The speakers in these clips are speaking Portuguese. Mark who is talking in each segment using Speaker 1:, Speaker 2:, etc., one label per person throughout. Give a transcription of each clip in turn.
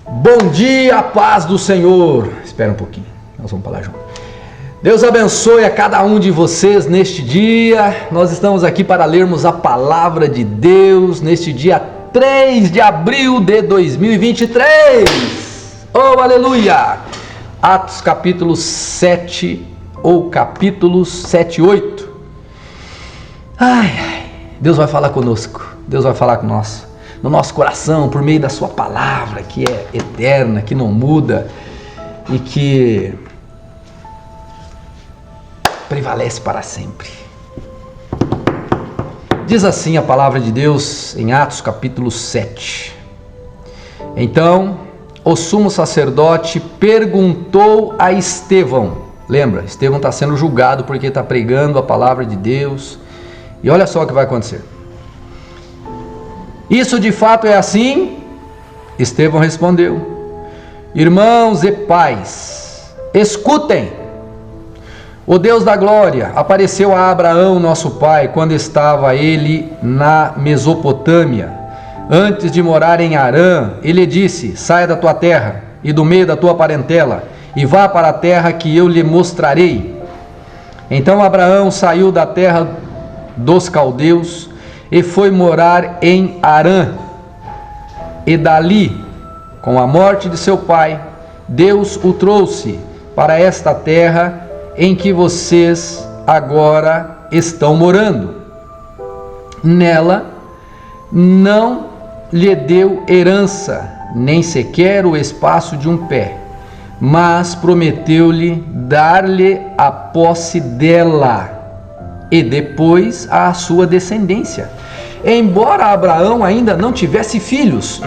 Speaker 1: Bom dia, paz do Senhor. Espera um pouquinho, nós vamos falar junto. Deus abençoe a cada um de vocês neste dia. Nós estamos aqui para lermos a palavra de Deus neste dia 3 de abril de 2023. Oh, aleluia! Atos capítulo 7 ou capítulos 7 e 8. Deus vai falar conosco. Deus vai falar com nós, no nosso coração, por meio da sua palavra, que é eterna, que não muda e que prevalece para sempre. Diz assim a palavra de Deus em Atos capítulo 7. Então, o sumo sacerdote perguntou a Estevão. Lembra, Estevão está sendo julgado porque está pregando a palavra de Deus. E olha só o que vai acontecer. Isso de fato é assim? Estevão respondeu: irmãos e pais, escutem. O Deus da glória apareceu a Abraão, nosso pai, quando estava ele na Mesopotâmia. Antes de morar em Harã, ele disse: saia da tua terra e do meio da tua parentela e vá para a terra que eu lhe mostrarei. Então Abraão saiu da terra dos caldeus e foi morar em Harã. E dali, com a morte de seu pai, Deus o trouxe para esta terra em que vocês agora estão morando. Nela não lhe deu herança, nem sequer o espaço de um pé, mas prometeu-lhe dar-lhe a posse dela e depois a sua descendência. Embora Abraão ainda não tivesse filhos,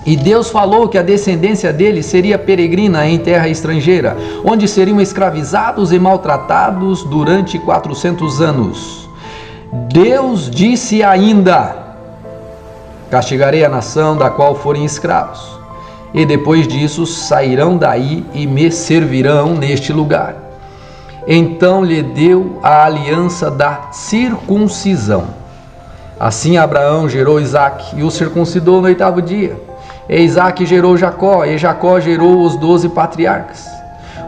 Speaker 1: e Deus falou que a descendência dele seria peregrina em terra estrangeira, onde seriam escravizados e maltratados durante 400 anos. Deus disse ainda: castigarei a nação da qual forem escravos, e depois disso sairão daí e me servirão neste lugar. Então lhe deu a aliança da circuncisão. Assim Abraão gerou Isaque e o circuncidou no 8º dia. E Isaque gerou Jacó, e Jacó gerou os 12 patriarcas.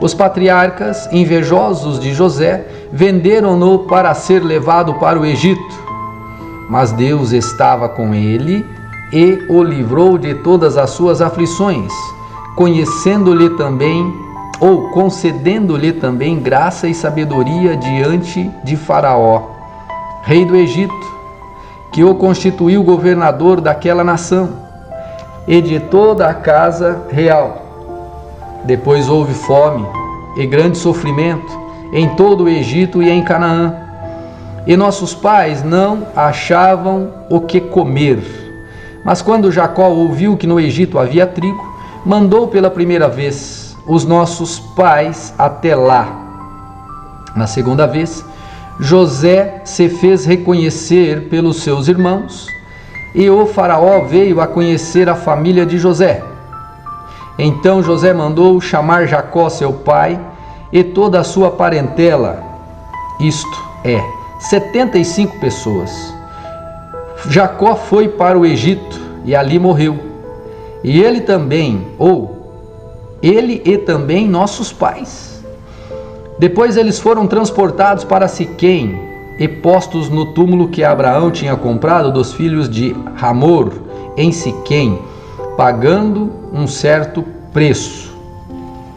Speaker 1: Os patriarcas, invejosos de José, venderam-no para ser levado para o Egito. Mas Deus estava com ele e o livrou de todas as suas aflições, concedendo-lhe também graça e sabedoria diante de Faraó, rei do Egito, que o constituiu governador daquela nação e de toda a casa real. Depois houve fome e grande sofrimento em todo o Egito e em Canaã, e nossos pais não achavam o que comer. Mas quando Jacó ouviu que no Egito havia trigo, mandou pela primeira vez os nossos pais até lá. Na segunda vez, José se fez reconhecer pelos seus irmãos, e o Faraó veio a conhecer a família de José. Então José mandou chamar Jacó, seu pai, e toda a sua parentela, isto é, 75 pessoas. Jacó foi para o Egito e ali morreu. E ele e também nossos pais. Depois eles foram transportados para Siquém e postos no túmulo que Abraão tinha comprado dos filhos de Hamor em Siquém, pagando um certo preço.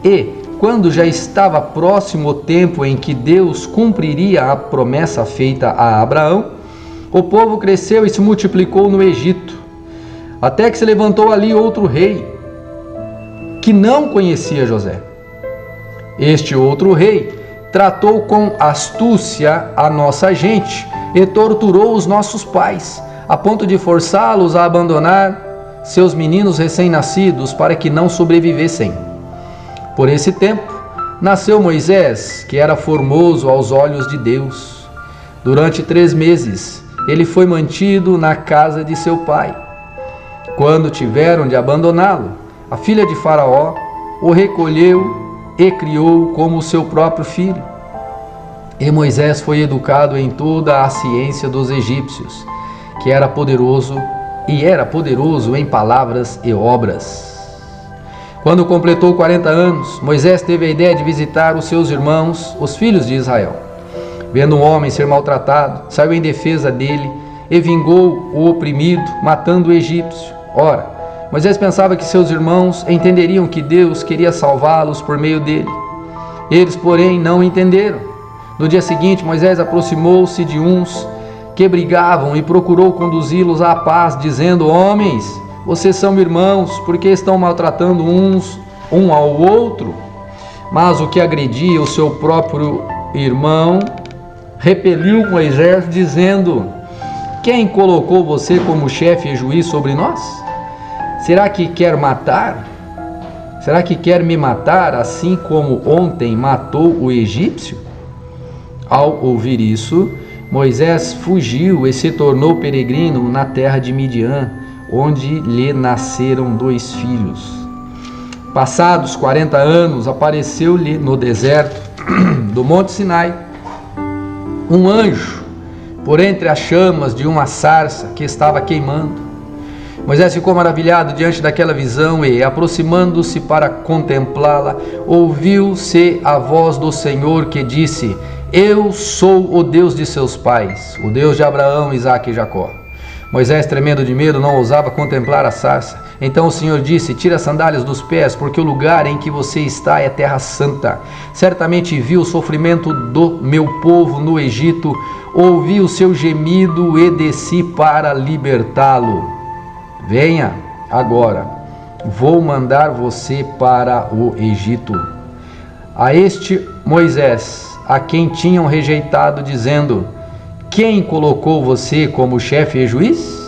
Speaker 1: E, quando já estava próximo o tempo em que Deus cumpriria a promessa feita a Abraão, o povo cresceu e se multiplicou no Egito, até que se levantou ali outro rei, que não conhecia José. Este outro rei tratou com astúcia a nossa gente e torturou os nossos pais, a ponto de forçá-los a abandonar seus meninos recém-nascidos para que não sobrevivessem. Por esse tempo, nasceu Moisés, que era formoso aos olhos de Deus. Durante 3 meses, ele foi mantido na casa de seu pai. Quando tiveram de abandoná-lo, a filha de Faraó o recolheu e criou como seu próprio filho. E Moisés foi educado em toda a ciência dos egípcios, que era poderoso e era poderoso em palavras e obras. Quando completou 40 anos, Moisés teve a ideia de visitar os seus irmãos, os filhos de Israel. Vendo um homem ser maltratado, saiu em defesa dele e vingou o oprimido, matando o egípcio. Ora, Moisés pensava que seus irmãos entenderiam que Deus queria salvá-los por meio dele. Eles, porém, não entenderam. No dia seguinte, Moisés aproximou-se de uns que brigavam e procurou conduzi-los à paz, dizendo: homens, vocês são irmãos, porque estão maltratando um ao outro? Mas o que agredia o seu próprio irmão repeliu Moisés, dizendo: quem colocou você como chefe e juiz sobre nós? Será que quer matar? Será que quer me matar, assim como ontem matou o egípcio? Ao ouvir isso, Moisés fugiu e se tornou peregrino na terra de Midian, onde lhe nasceram 2 filhos. Passados 40 anos, apareceu-lhe no deserto do Monte Sinai um anjo, por entre as chamas de uma sarça que estava queimando. Moisés ficou maravilhado diante daquela visão e, aproximando-se para contemplá-la, ouviu-se a voz do Senhor que disse: eu sou o Deus de seus pais, o Deus de Abraão, Isaque e Jacó. Moisés, tremendo de medo, não ousava contemplar a sarça. Então o Senhor disse: tira as sandálias dos pés, porque o lugar em que você está é terra santa. Certamente vi o sofrimento do meu povo no Egito, ouvi o seu gemido e desci para libertá-lo. Venha agora, vou mandar você para o Egito. A este Moisés, a quem tinham rejeitado, dizendo: quem colocou você como chefe e juiz?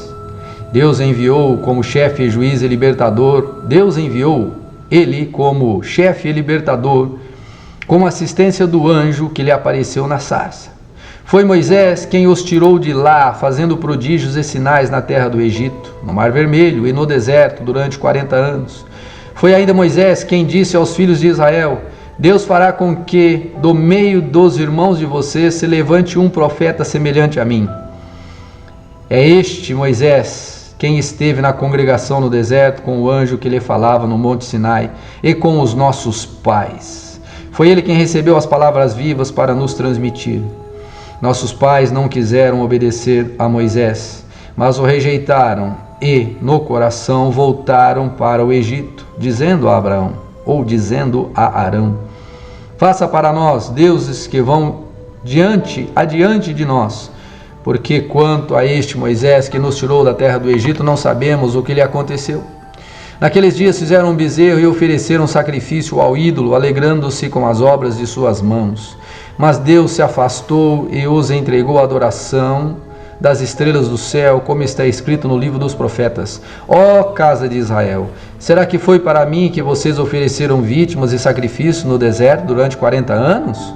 Speaker 1: Deus enviou como chefe e juiz e libertador. Deus enviou ele como chefe e libertador, com assistência do anjo que lhe apareceu na sarça. Foi Moisés quem os tirou de lá, fazendo prodígios e sinais na terra do Egito, no Mar Vermelho e no deserto durante 40 anos. Foi ainda Moisés quem disse aos filhos de Israel: Deus fará com que do meio dos irmãos de vocês se levante um profeta semelhante a mim. É este Moisés quem esteve na congregação no deserto com o anjo que lhe falava no Monte Sinai e com os nossos pais. Foi ele quem recebeu as palavras vivas para nos transmitir. Nossos pais não quiseram obedecer a Moisés, mas o rejeitaram e, no coração, voltaram para o Egito, dizendo a Abraão, ou dizendo a Arão: faça para nós deuses que vão adiante de nós, porque quanto a este Moisés que nos tirou da terra do Egito, não sabemos o que lhe aconteceu. Naqueles dias fizeram um bezerro e ofereceram sacrifício ao ídolo, alegrando-se com as obras de suas mãos. Mas Deus se afastou e os entregou à adoração das estrelas do céu, como está escrito no livro dos profetas: ó casa de Israel, será que foi para mim que vocês ofereceram vítimas e sacrifícios no deserto durante 40 anos?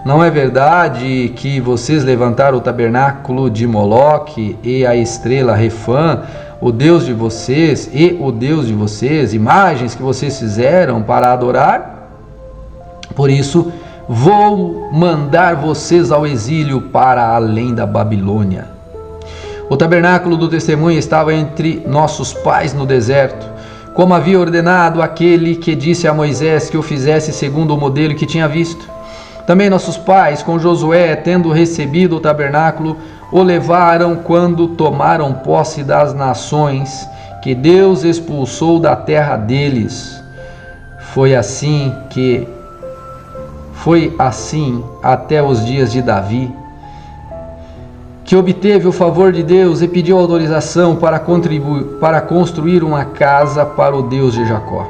Speaker 1: Não é verdade que vocês levantaram o tabernáculo de Moloque e a estrela Refã, o Deus de vocês e o Deus de vocês, imagens que vocês fizeram para adorar? Por isso, vou mandar vocês ao exílio para além da Babilônia. O tabernáculo do testemunho estava entre nossos pais no deserto, como havia ordenado aquele que disse a Moisés que o fizesse segundo o modelo que tinha visto. Também nossos pais, com Josué, tendo recebido o tabernáculo, o levaram quando tomaram posse das nações que Deus expulsou da terra deles. Foi assim até os dias de Davi, que obteve o favor de Deus e pediu autorização para construir uma casa para o Deus de Jacó.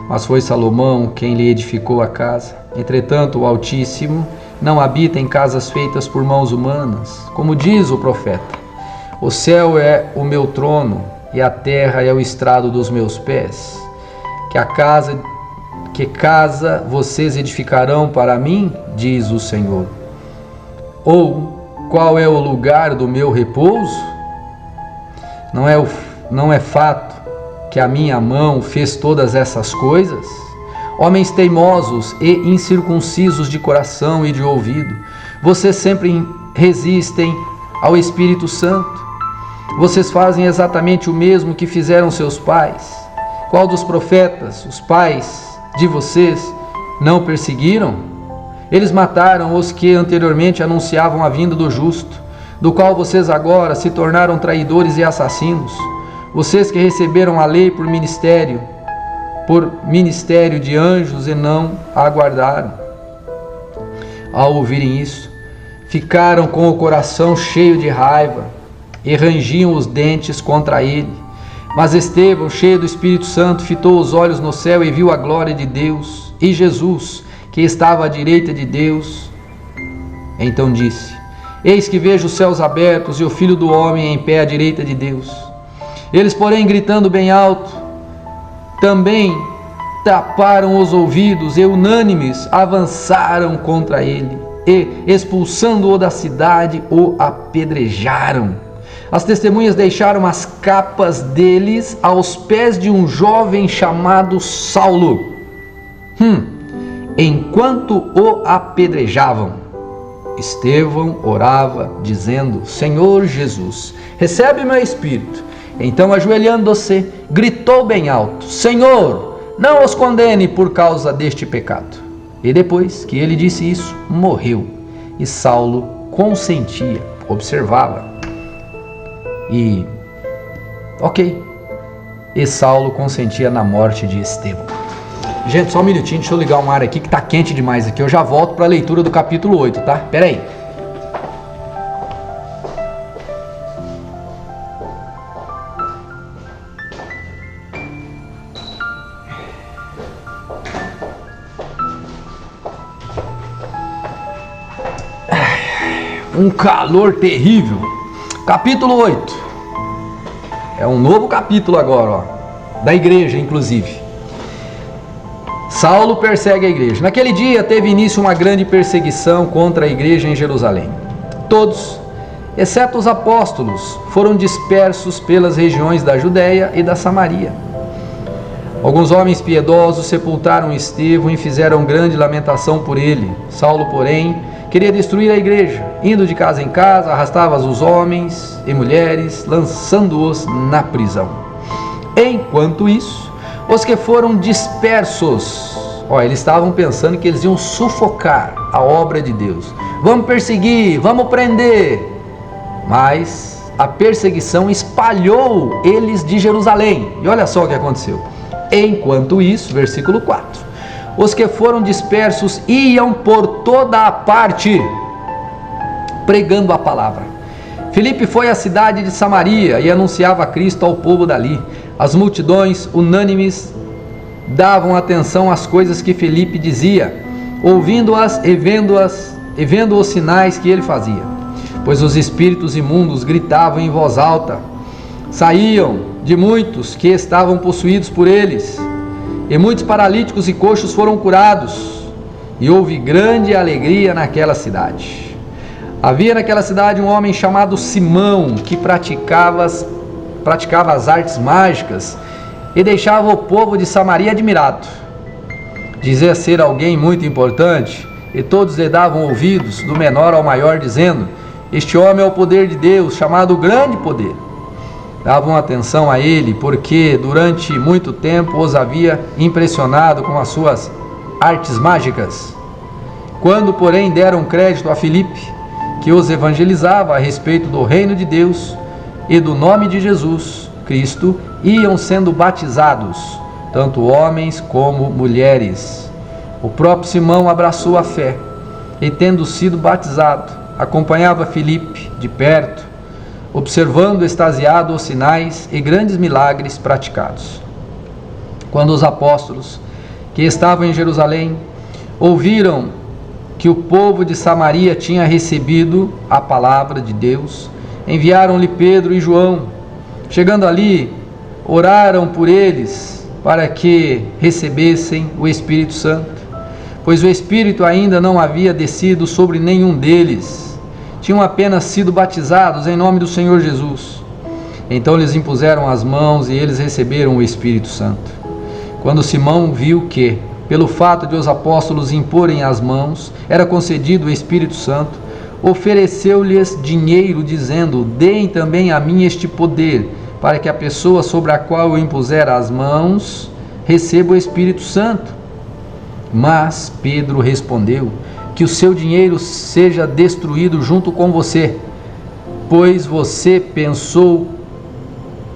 Speaker 1: Mas foi Salomão quem lhe edificou a casa. Entretanto, o Altíssimo não habita em casas feitas por mãos humanas, como diz o profeta: o céu é o meu trono e a terra é o estrado dos meus pés. Que casa vocês edificarão para mim, diz o Senhor? Ou qual é o lugar do meu repouso? Não é fato que a minha mão fez todas essas coisas? Homens teimosos e incircuncisos de coração e de ouvido, vocês sempre resistem ao Espírito Santo. Vocês fazem exatamente o mesmo que fizeram seus pais. Qual dos profetas, os pais de vocês, não perseguiram? Eles mataram os que anteriormente anunciavam a vinda do justo, do qual vocês agora se tornaram traidores e assassinos. Vocês que receberam a lei por ministério de anjos e não a aguardaram. Ao ouvirem isso, ficaram com o coração cheio de raiva e rangiam os dentes contra ele. Mas Estevão, cheio do Espírito Santo, fitou os olhos no céu e viu a glória de Deus e Jesus, que estava à direita de Deus. Então disse: Eis que vejo os céus abertos e o Filho do Homem em pé à direita de Deus. Eles, porém, gritando bem alto, também taparam os ouvidos e unânimes avançaram contra ele e, expulsando-o da cidade, o apedrejaram. As testemunhas deixaram as capas deles aos pés de um jovem chamado Saulo. Enquanto o apedrejavam, Estevão orava, dizendo: Senhor Jesus, recebe meu espírito. Então, ajoelhando-se, gritou bem alto: Senhor, não os condene por causa deste pecado. E depois que ele disse isso, morreu. E Saulo consentia, observava. E Saulo consentia na morte de Estevão. Gente, só um minutinho, deixa eu ligar um ar aqui que tá quente demais aqui. Eu já volto para a leitura do capítulo 8, tá? Pera aí. Um calor terrível. Capítulo 8. É um novo capítulo agora, ó, da igreja, inclusive. Saulo persegue a igreja. Naquele dia teve início uma grande perseguição contra a igreja em Jerusalém. Todos, exceto os apóstolos, foram dispersos pelas regiões da Judéia e da Samaria. Alguns homens piedosos sepultaram Estevão e fizeram grande lamentação por ele. Saulo, porém, queria destruir a igreja. Indo de casa em casa, arrastava os homens e mulheres, lançando-os na prisão. Enquanto isso, os que foram dispersos, eles estavam pensando que eles iam sufocar a obra de Deus. Vamos perseguir, vamos prender. Mas a perseguição espalhou eles de Jerusalém. E olha só o que aconteceu. Enquanto isso, versículo 4. Os que foram dispersos iam por toda a parte, pregando a palavra. Filipe foi à cidade de Samaria e anunciava Cristo ao povo dali. As multidões, unânimes, davam atenção às coisas que Filipe dizia, ouvindo-as e vendo os sinais que ele fazia. Pois os espíritos imundos gritavam em voz alta, saíam de muitos que estavam possuídos por eles, e muitos paralíticos e coxos foram curados, e houve grande alegria naquela cidade. Havia naquela cidade um homem chamado Simão, que praticava as artes mágicas e deixava o povo de Samaria admirado. Dizia ser alguém muito importante, e todos lhe davam ouvidos, do menor ao maior, dizendo: Este homem é o poder de Deus, chamado Grande Poder. Davam atenção a ele, porque durante muito tempo os havia impressionado com as suas artes mágicas. Quando, porém, deram crédito a Filipe, que os evangelizava a respeito do reino de Deus e do nome de Jesus Cristo, iam sendo batizados, tanto homens como mulheres. O próprio Simão abraçou a fé e, tendo sido batizado, acompanhava Filipe de perto, observando extasiado os sinais e grandes milagres praticados. Quando os apóstolos que estavam em Jerusalém ouviram que o povo de Samaria tinha recebido a palavra de Deus, enviaram-lhe Pedro e João. Chegando ali, oraram por eles para que recebessem o Espírito Santo, pois o Espírito ainda não havia descido sobre nenhum deles. Tinham apenas sido batizados em nome do Senhor Jesus. Então lhes impuseram as mãos e eles receberam o Espírito Santo. Quando Simão viu que, pelo fato de os apóstolos imporem as mãos, era concedido o Espírito Santo, ofereceu-lhes dinheiro, dizendo: deem também a mim este poder, para que a pessoa sobre a qual eu impuser as mãos receba o Espírito Santo. Mas Pedro respondeu: que o seu dinheiro seja destruído junto com você, pois você pensou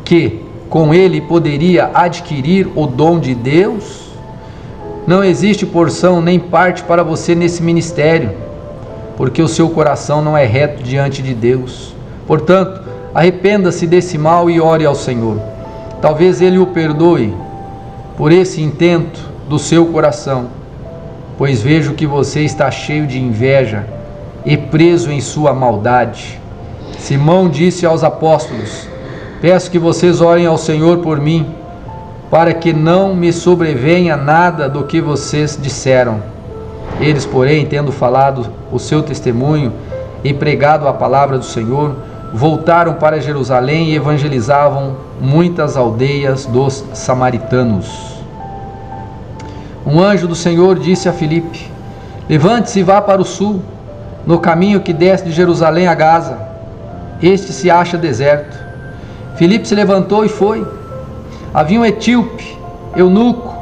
Speaker 1: que com ele poderia adquirir o dom de Deus? Não existe porção nem parte para você nesse ministério, porque o seu coração não é reto diante de Deus. Portanto, arrependa-se desse mal e ore ao Senhor. Talvez Ele o perdoe por esse intento do seu coração, pois vejo que você está cheio de inveja e preso em sua maldade. Simão disse aos apóstolos: peço que vocês orem ao Senhor por mim, para que não me sobrevenha nada do que vocês disseram. Eles, porém, tendo falado o seu testemunho e pregado a palavra do Senhor, voltaram para Jerusalém e evangelizavam muitas aldeias dos samaritanos. Um anjo do Senhor disse a Filipe: levante-se e vá para o sul, no caminho que desce de Jerusalém a Gaza. Este se acha deserto. Filipe se levantou e foi. Havia um etíope, eunuco,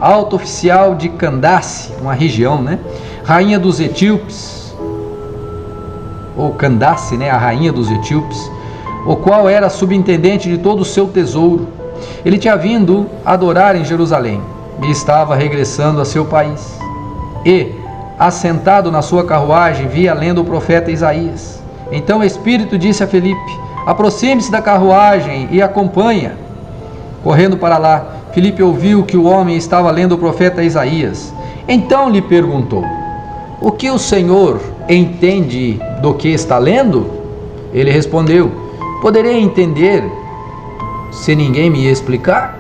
Speaker 1: alto oficial de Candace, uma região, rainha dos etíopes, ou Candace, a rainha dos etíopes, o qual era subintendente de todo o seu tesouro. Ele tinha vindo adorar em Jerusalém e estava regressando a seu país. E, assentado na sua carruagem, via lendo o profeta Isaías. Então o Espírito disse a Filipe: aproxime-se da carruagem e acompanha. Correndo para lá, Filipe ouviu que o homem estava lendo o profeta Isaías. Então lhe perguntou: o que o Senhor entende do que está lendo? Ele respondeu: poderei entender se ninguém me explicar?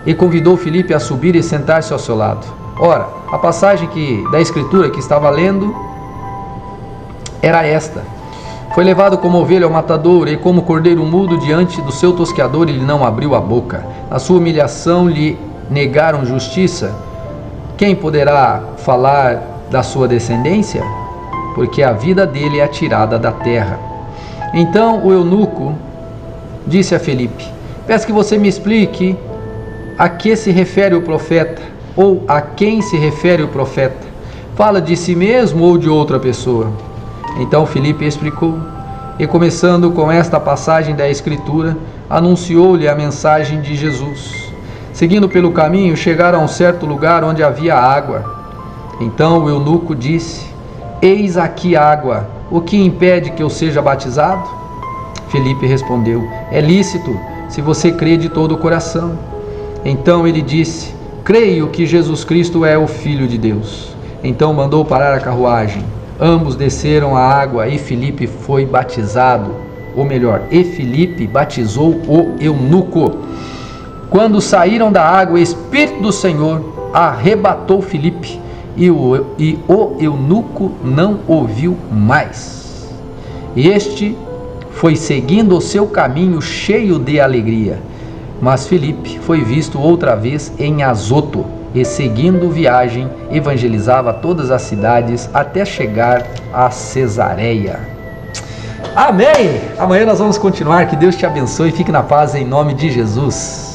Speaker 1: E convidou Filipe a subir e sentar-se ao seu lado. Ora, a passagem da escritura que estava lendo era esta: foi levado como ovelha ao matadouro, e como cordeiro mudo diante do seu tosqueador ele não abriu a boca. Na sua humilhação lhe negaram justiça. Quem poderá falar da sua descendência? Porque a vida dele é tirada da terra. Então o eunuco disse a Filipe: peço que você me explique a que se refere o profeta, ou a quem se refere o profeta. Fala de si mesmo ou de outra pessoa? Então Filipe explicou, e começando com esta passagem da Escritura, anunciou-lhe a mensagem de Jesus. Seguindo pelo caminho, chegaram a um certo lugar onde havia água. Então o eunuco disse: eis aqui água, o que impede que eu seja batizado? Filipe respondeu: é lícito, se você crê de todo o coração. Então ele disse: creio que Jesus Cristo é o Filho de Deus. Então mandou parar a carruagem. Ambos desceram a água e Filipe foi batizado, ou melhor, e Filipe batizou o eunuco. Quando saíram da água, o Espírito do Senhor arrebatou Filipe, e o eunuco não o viu mais. Este foi seguindo o seu caminho cheio de alegria. Mas Filipe foi visto outra vez em Azoto, e seguindo viagem, evangelizava todas as cidades até chegar a Cesareia. Amém! Amanhã nós vamos continuar. Que Deus te abençoe e fique na paz em nome de Jesus.